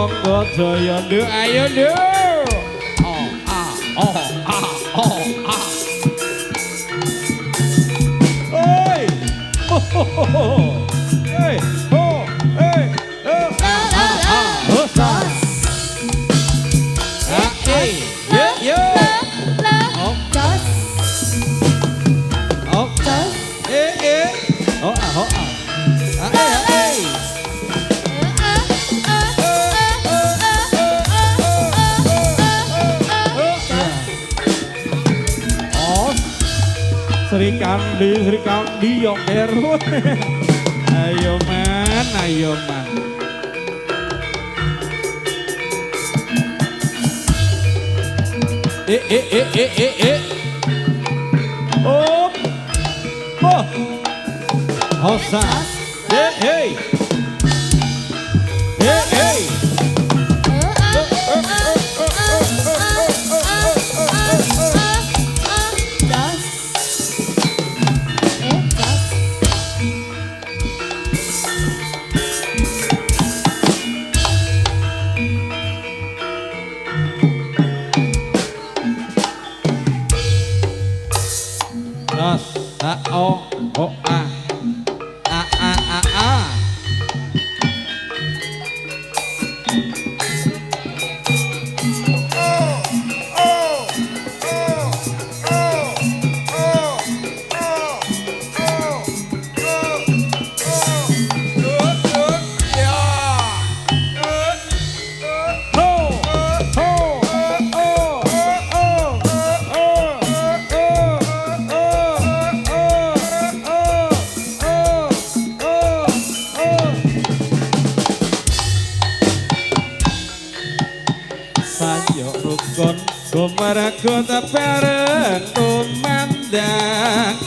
monggo daya nduk ayo nduk. Oi. Hey, ho, hey, Sri Kandi yo kerut. Ayo man, ayo man. Oh. Oh. Hosa. Hey. Hey. Kota bareng kumandang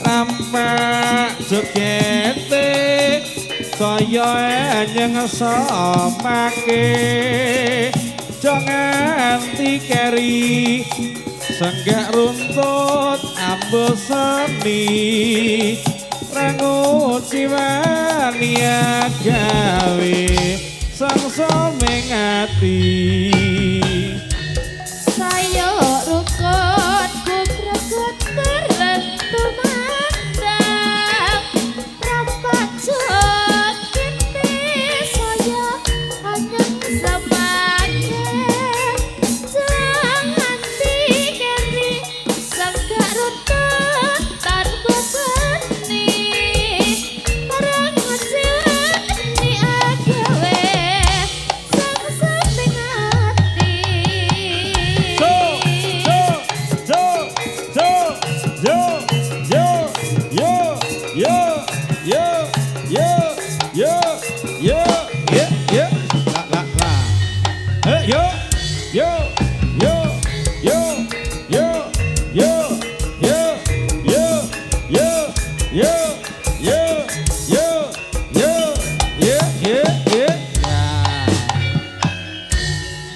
rampak jogete saya nyeng somake jangan tikeri senggak runtut ambo seni rangut jiwania gawe sang someng ati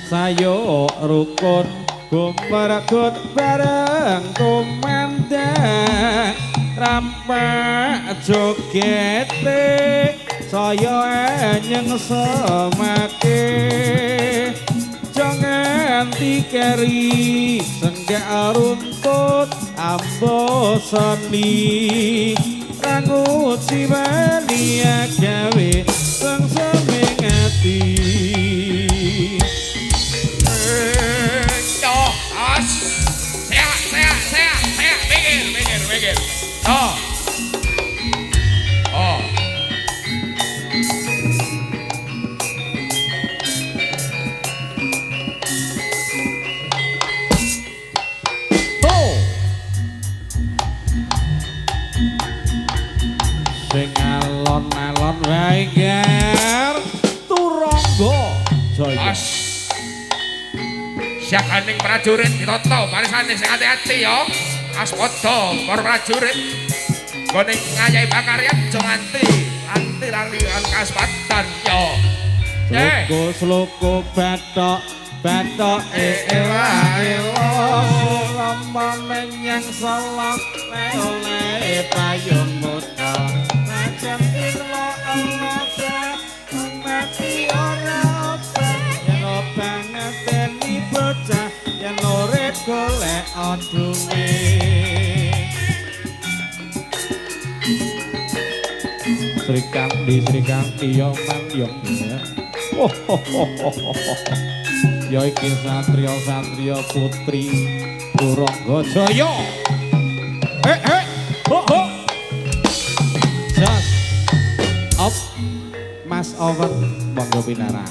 Sayo rukun kumparagut bareng kumandang rampak jogete saya nyeng semake jangan tikeri senggak runtut ambo seni rangut jiwania gawe sang semengati Mikir. Oh. Sing alon-alon wae ger turangga jaya. Siaganing prajurit ditata barisane sing ati-ati ya. Aspada para prajurit gone ngayahi pakaryan aja nganti lalian kaspatan ya. Sloko bathok ela lama menyang salak oleh payung muda najan ilo anada mati ora apa aduwe Sri Kandi yo man yo ya iki satria putri Turangga Jaya jas op Mas Owen monggo pinara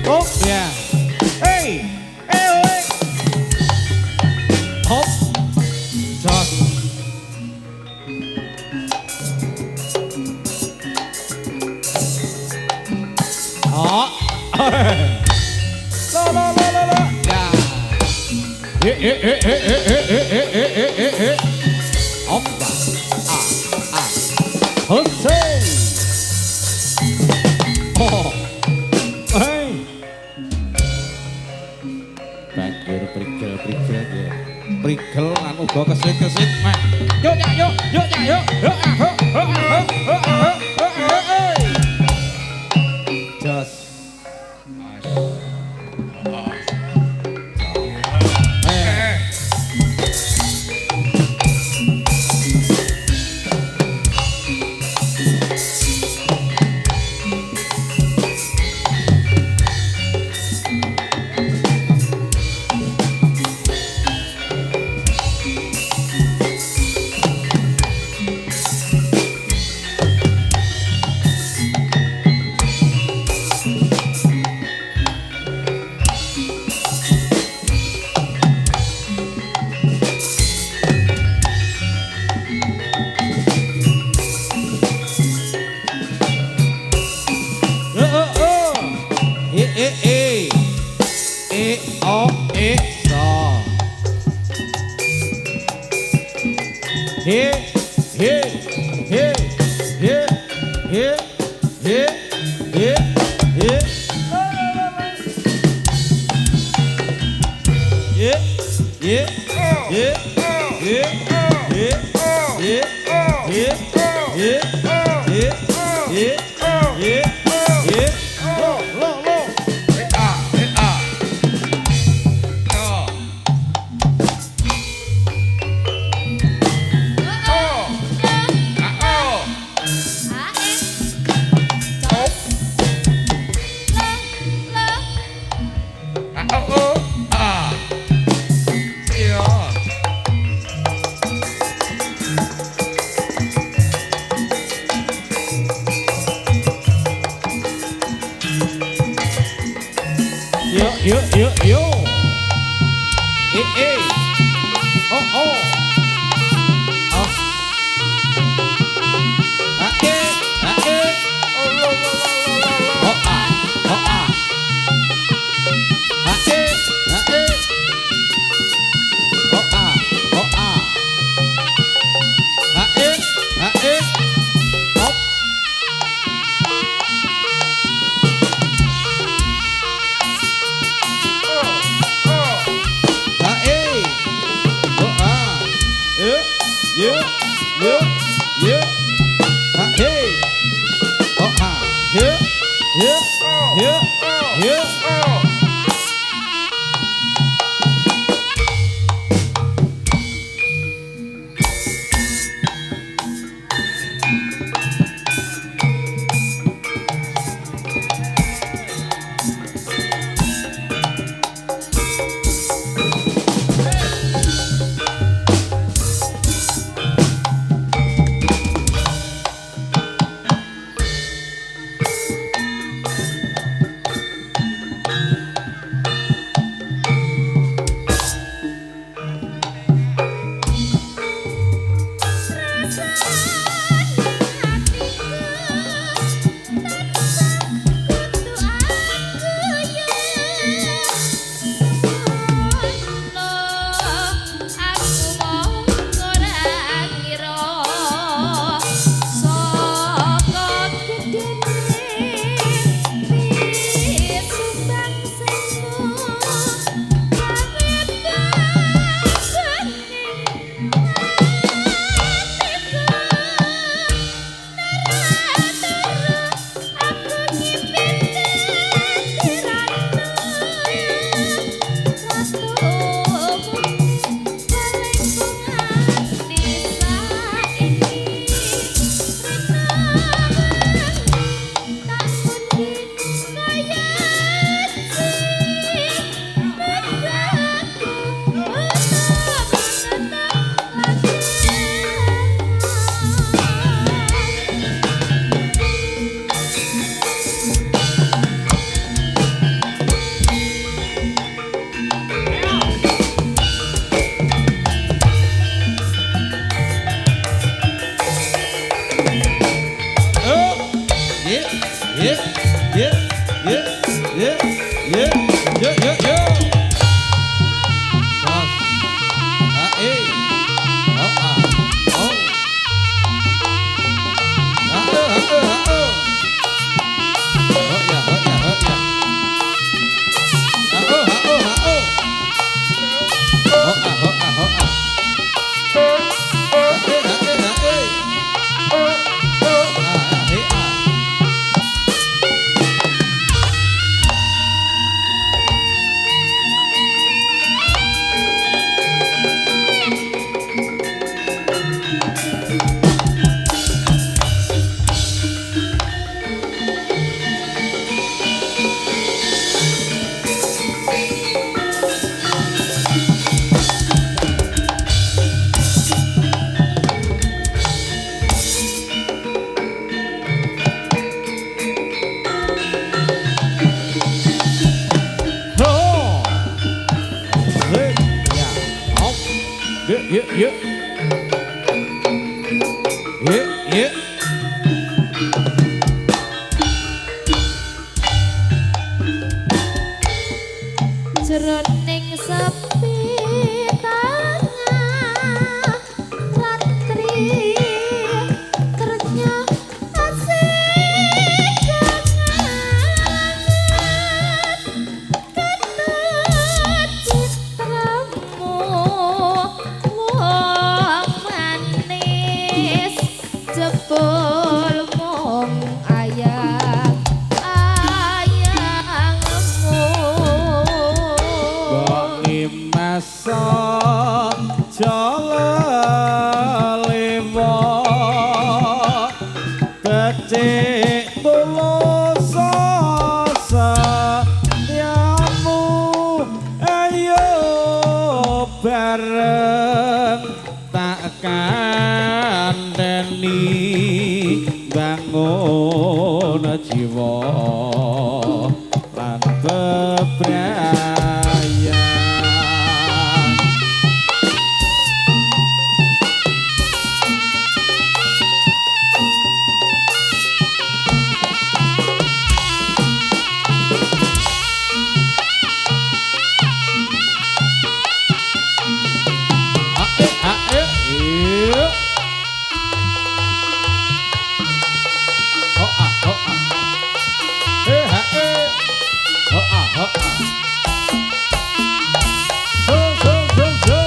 oh ya hey hop jas oh lo ya oppa Hussein oh hey banjur prigel ya prigel lan uga kesit-kesit meh yuk jos Yo. Oh. yeah, yeah, yeah, yeah, yeah, yeah, yeah, yeah. Bos. Ah, oh, ah, oh. Ah, oh. Oh, ya, oh, ya, oh, ya. Ah, oh, ah, oh, ah, oh. Oh, ah, oh, ah, oh, ah. Yeah, yeah. Yeah, yeah. Jroning sepi tengah ratri ternyata asik kenangan citramu wong manis jebul mung ayang ayangmu Bongi masa jalalimu becik tulus setiamu ayo bareng tak kandhani bangun jiwa lan bebrayaan. Iya. Oh ah, oh ah. Oh ah, oh ah. So, so, so, so.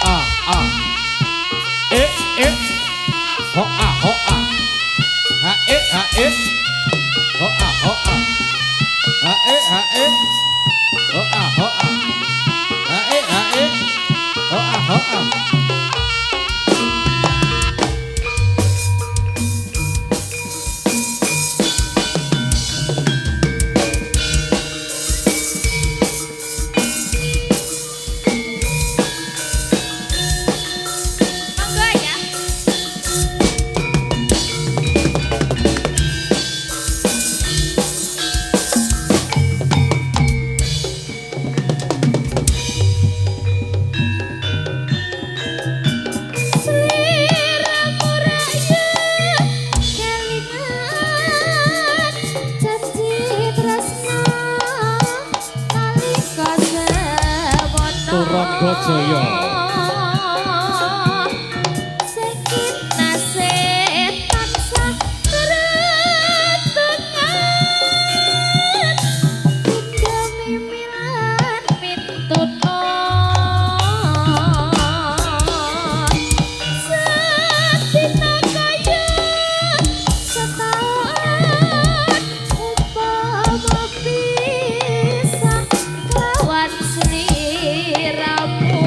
Ah, ah. Ho ah, ho ah. Ha ha ho ah, ho ah. Ha ha ho ah, ho ah. Ha ho ah, ho ah. monggo ya sliramu rayu kelingan janji tresna nalika semono Turangga Jaya. Sakinah tansah keretengan Dinda mimilan pituto sedina kaya setahun upama pisah lawan sliramu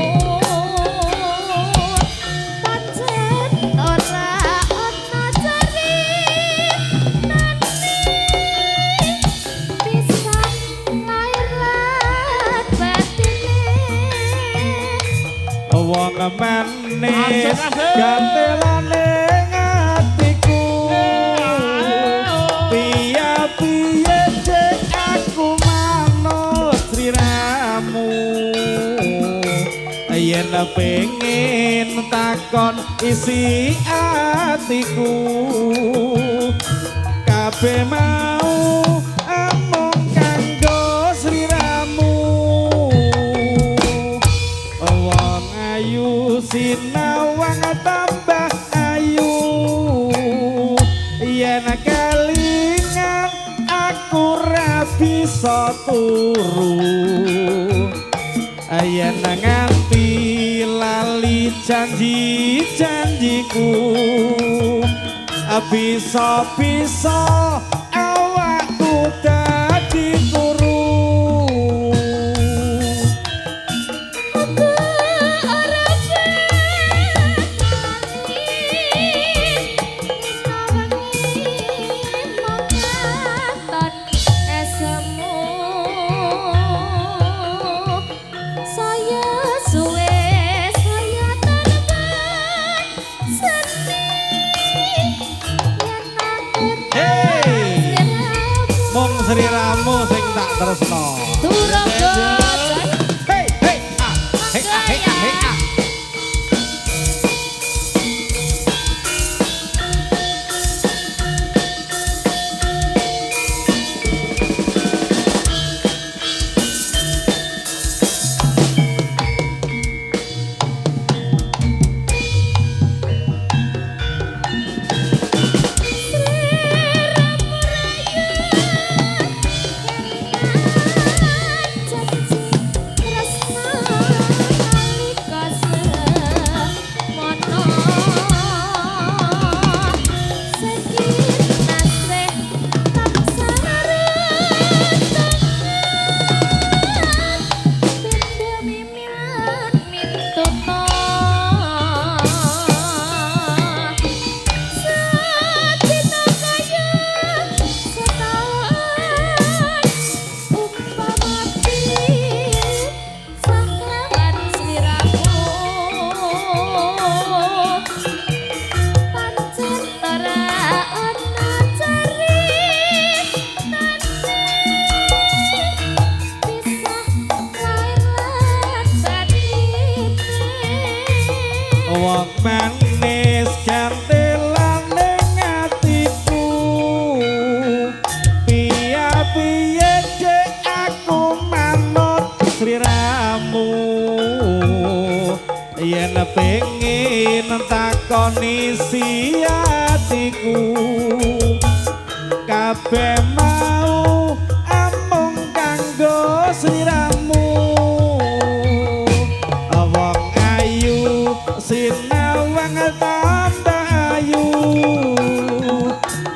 wong manis gantelane atiku piye-piye cek aku manut sliramu yen pengen takon isi atiku kabeh mau amung kanggo sliramu wong ayu sinawang tambah ayu yen kelingan aku ra bisa turu yen nganti lali janji-janjiku bisa-bisa awakku dadi turu sliramu sing tak tresno. Hey hey ah hey ah hey ah hey ah. Wong manis gantelane atiku piye-piye cek aku manut sliramu yen pengen takoni isi atiku kabeh mau amung kanggo sliramu wong ayu sinawang tambah ayu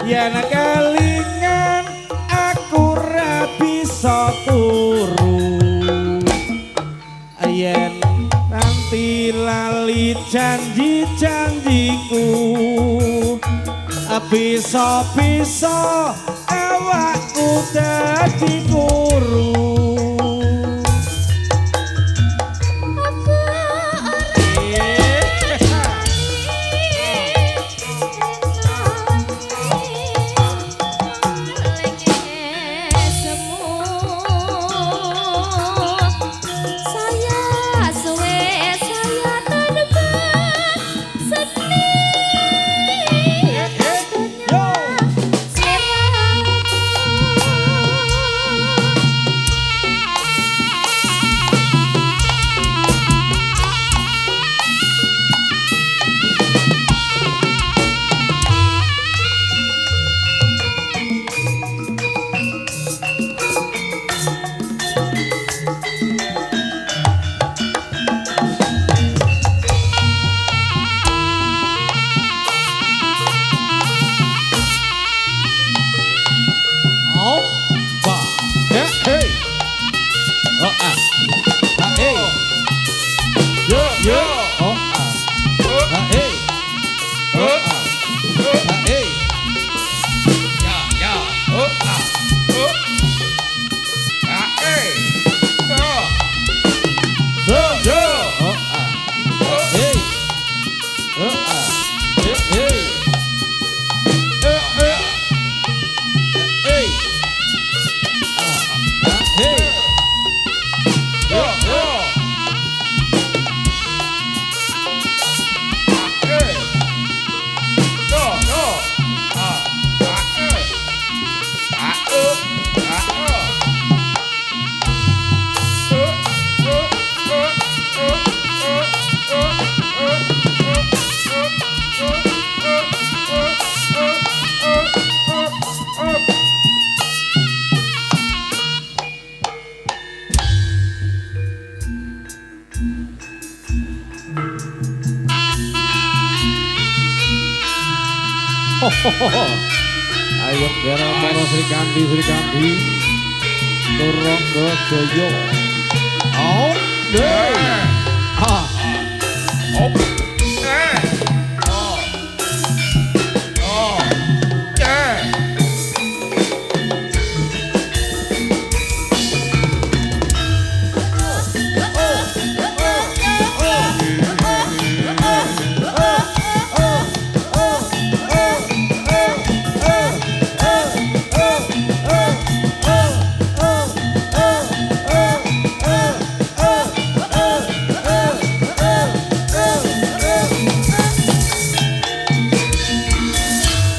yen kelingan aku ra bisa turu yen nanti lali janji-janjiku bisa-bisa awakku dadi guru Ayo Dera Moro Sri Kandi Turangga Joyo